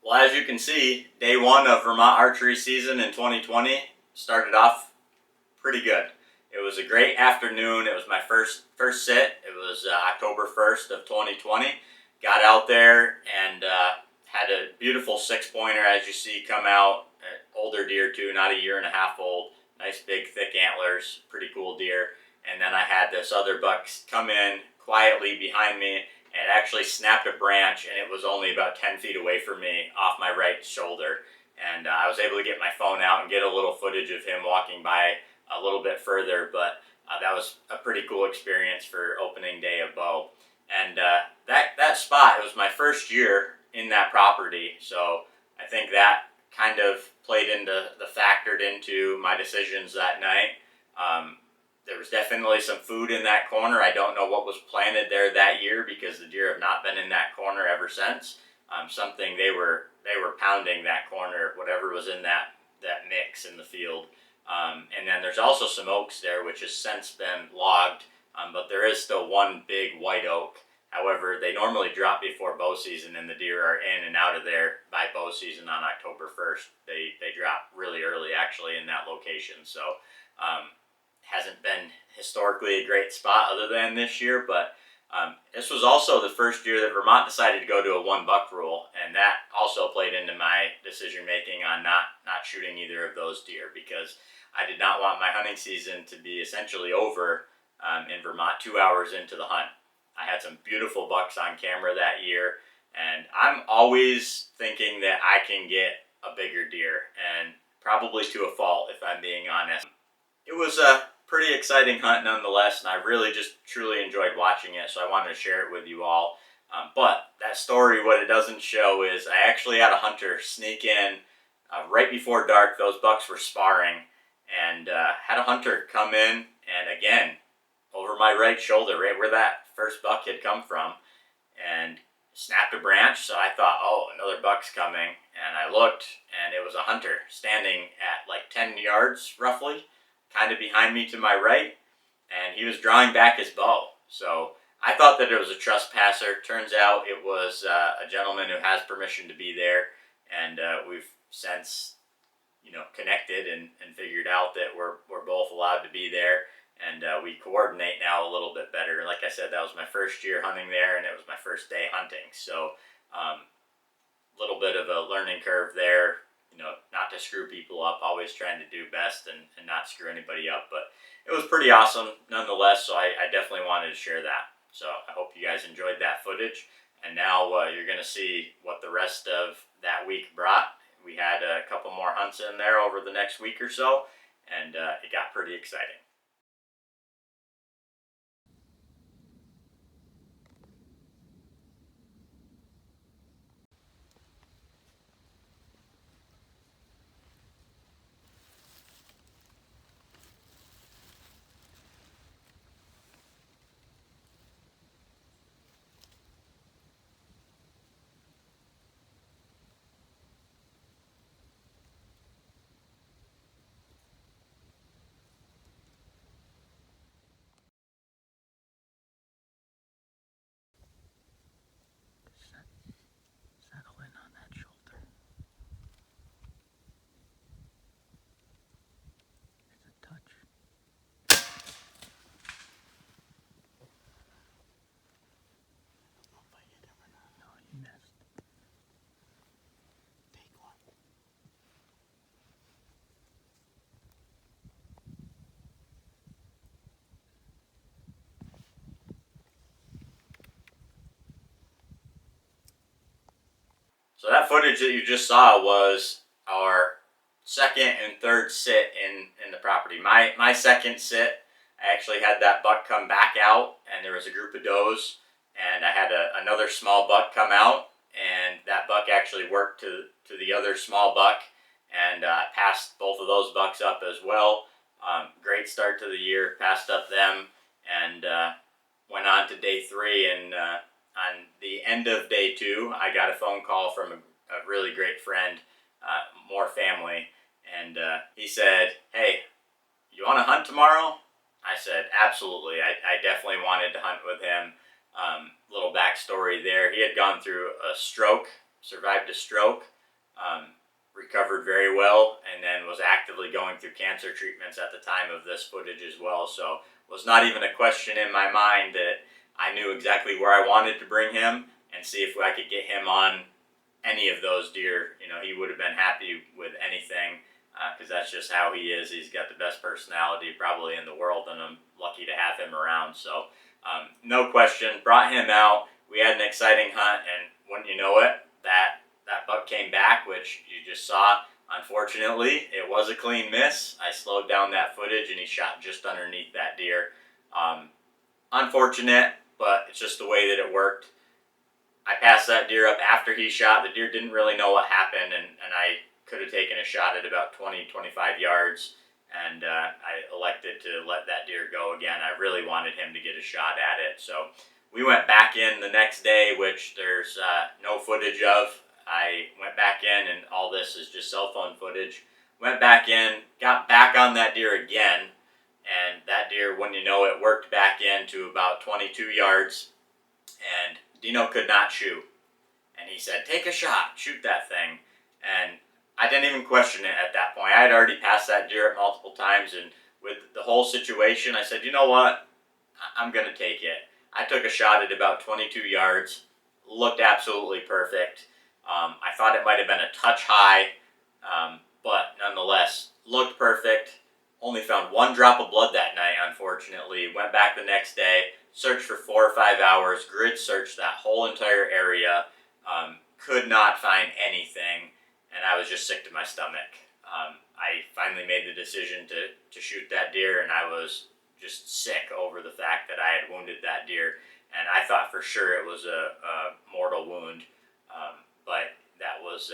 Well, as you can see, day one of Vermont archery season in 2020 started off pretty good. It was a great afternoon. It was my first sit. It was October 1st of 2020. Got out there and had a beautiful 6-pointer, as you see, come out. Older deer too, not a year and a half old. Nice big thick antlers, pretty cool deer. And then I had this other buck come in quietly behind me and actually snapped a branch, and it was only about 10 feet away from me off my right shoulder. And I was able to get my phone out and get a little footage of him walking by a little bit further, but that was a pretty cool experience for opening day of bow. And that spot, it was my first year in that property, so I think that kind of played into factored into my decisions that night. There was definitely some food in that corner. I don't know what was planted there that year because the deer have not been in that corner ever since. Something they were pounding that corner, whatever was in that mix in the field. And then there's also some oaks there, which has since been logged, but there is still one big white oak. However, they normally drop before bow season, and the deer are in and out of there by bow season on October 1st. They drop really early, actually, in that location. So hasn't been historically a great spot other than this year, but this was also the first year that Vermont decided to go to a 1-buck rule, and that also played into my decision making on not shooting either of those deer, because I did not want my hunting season to be essentially over in Vermont 2 hours into the hunt. I had some beautiful bucks on camera that year, and I'm always thinking that I can get a bigger deer, and probably to a fault if I'm being honest. It was a pretty exciting hunt nonetheless, and I really just truly enjoyed watching it, so I wanted to share it with you all. But that story, what it doesn't show is I actually had a hunter sneak in right before dark. Those bucks were sparring, and had a hunter come in, and again, over my right shoulder, right where that first buck had come from, and snapped a branch. So I thought, oh, another buck's coming, and I looked, and it was a hunter standing at like 10 yards roughly, kind of behind me to my right, and he was drawing back his bow. So I thought that it was a trespasser. Turns out it was a gentleman who has permission to be there, and we've since connected and figured out that we're both allowed to be there, and we coordinate now a little bit better. Like I said, that was my first year hunting there, and it was my first day hunting, so little bit of a learning curve there, not to screw people up, always trying to do best and not screw anybody up. But it was pretty awesome nonetheless, so I definitely wanted to share that. So I hope you guys enjoyed that footage, and now you're going to see what the rest of that week brought. We had a couple more hunts in there over the next week or so, and it got pretty exciting. Settle in on that shoulder. It's a touch. If I hit him or not. No, you missed. Take one. So that footage that you just saw was our second and third sit in the property. My second sit, I actually had that buck come back out, and there was a group of does, and I had another small buck come out, and that buck actually worked to the other small buck, and passed both of those bucks up as well. Great start to the year, passed up them, and went on to day 3, and on the end of day 2, I got a phone call from a really great friend, more family, and he said, "Hey, you want to hunt tomorrow?" I said, "Absolutely." I definitely wanted to hunt with him. Little backstory there: he had gone through a stroke, survived a stroke, recovered very well, and then was actively going through cancer treatments at the time of this footage as well. So was not even a question in my mind that I knew exactly where I wanted to bring him and see if I could get him on any of those deer. He would have been happy with anything because that's just how he is. He's got the best personality probably in the world, and I'm lucky to have him around. So no question, brought him out. We had an exciting hunt, and wouldn't you know it, that buck came back, which you just saw. Unfortunately, it was a clean miss. I slowed down that footage, and he shot just underneath that deer. Unfortunate, but it's just the way that it worked. I passed that deer up after he shot. The deer didn't really know what happened, and I could have taken a shot at about 20-25 yards, and I elected to let that deer go again. I really wanted him to get a shot at it. So we went back in the next day, which there's no footage of. I went back in, and all this is just cell phone footage. Went back in, got back on that deer again, and that deer, when you know it, worked back in to about 22 yards, and Dino could not shoot. And he said, take a shot, shoot that thing. And I didn't even question it at that point. I had already passed that deer up multiple times, and with the whole situation, I said, you know what, I'm going to take it. I took a shot at about 22 yards, looked absolutely perfect. I thought it might have been a touch high, but nonetheless, looked perfect. Only found one drop of blood that night, unfortunately. Went back the next day, searched for 4 or 5 hours, grid searched that whole entire area, could not find anything, and I was just sick to my stomach. I finally made the decision to shoot that deer, and I was just sick over the fact that I had wounded that deer, and I thought for sure it was a mortal wound. But that was,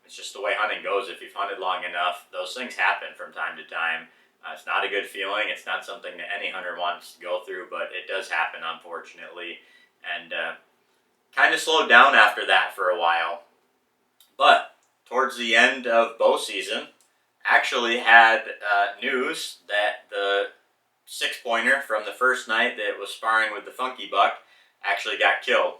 it's just the way hunting goes. If you've hunted long enough, those things happen from time to time. It's not a good feeling. It's not something that any hunter wants to go through, but it does happen, unfortunately. And kind of slowed down after that for a while. But towards the end of bow season, actually had news that the 6-pointer from the first night that was sparring with the funky buck actually got killed.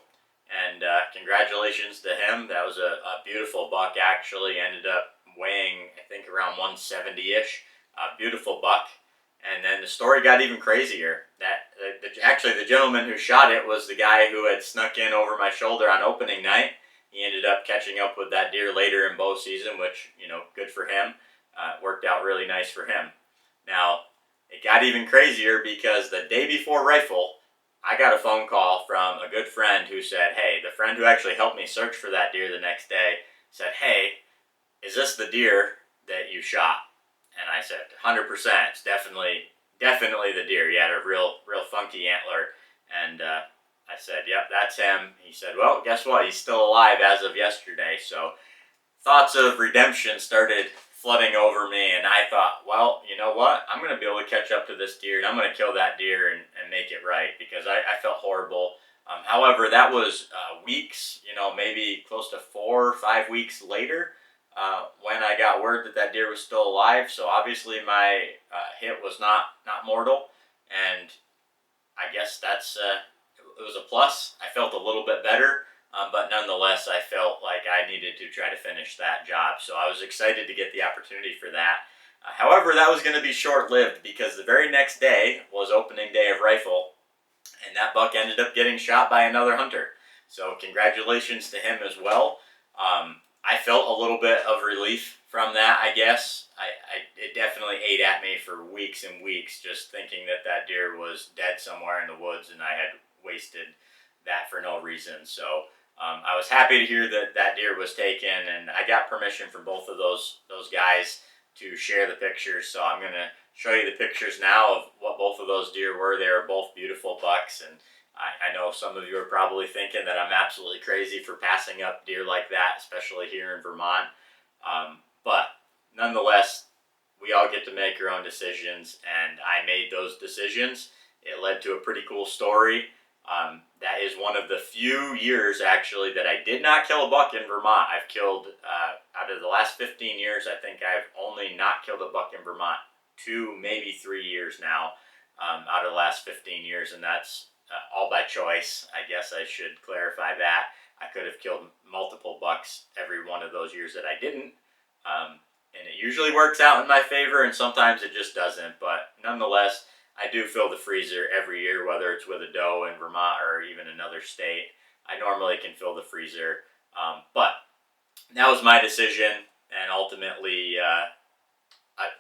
And congratulations to him. That was a beautiful buck, actually. Ended up weighing, I think, around 170-ish. Beautiful buck. And then the story got even crazier. Actually, the gentleman who shot it was the guy who had snuck in over my shoulder on opening night. He ended up catching up with that deer later in bow season, which, good for him. Worked out really nice for him. Now, it got even crazier because the day before rifle, I got a phone call from a good friend who said, hey, the friend who actually helped me search for that deer the next day said, hey, is this the deer that you shot? And I said, 100%, it's definitely the deer. He had a real funky antler. And I said, yep, that's him. He said, well, guess what? He's still alive as of yesterday. So thoughts of redemption started flooding over me, and I thought, well, you know what? I'm going to be able to catch up to this deer, and I'm going to kill that deer and make it right, because I felt horrible. However, that was weeks, maybe close to 4 or 5 weeks later when I got word that deer was still alive. So obviously my hit was not mortal, and I guess it was a plus. I felt a little bit better. But nonetheless, I felt like I needed to try to finish that job. So I was excited to get the opportunity for that. However, that was going to be short-lived, because the very next day was opening day of rifle, and that buck ended up getting shot by another hunter. So congratulations to him as well. I felt a little bit of relief from that, I guess. It definitely ate at me for weeks and weeks, just thinking that deer was dead somewhere in the woods, and I had wasted that for no reason. So I was happy to hear that deer was taken, and I got permission from both of those guys to share the pictures. So I'm going to show you the pictures now of what both of those deer were. They were both beautiful bucks, and I know some of you are probably thinking that I'm absolutely crazy for passing up deer like that, especially here in Vermont. But nonetheless, we all get to make our own decisions, and I made those decisions. It led to a pretty cool story. That is one of the few years, actually, that I did not kill a buck in Vermont. I've killed, out of the last 15 years, I think I've only not killed a buck in Vermont 2, maybe 3 years now, out of the last 15 years, and that's all by choice. I guess I should clarify that. I could have killed multiple bucks every one of those years that I didn't. And it usually works out in my favor, and sometimes it just doesn't. But nonetheless, I do fill the freezer every year, whether it's with a doe in Vermont or even another state. I normally can fill the freezer. But that was my decision, and ultimately,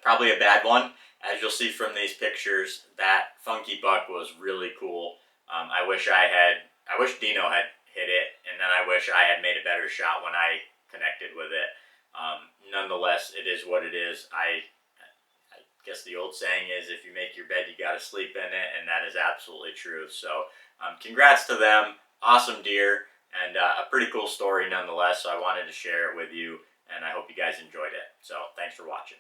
probably a bad one. As you'll see from these pictures, that funky buck was really cool. I wish Dino had hit it, and then I wish I had made a better shot when I connected with it. Nonetheless, it is what it is. I guess the old saying is, if you make your bed, you got to sleep in it, and that is absolutely true. So, congrats to them. Awesome deer, and a pretty cool story nonetheless. So I wanted to share it with you, and I hope you guys enjoyed it. So, thanks for watching.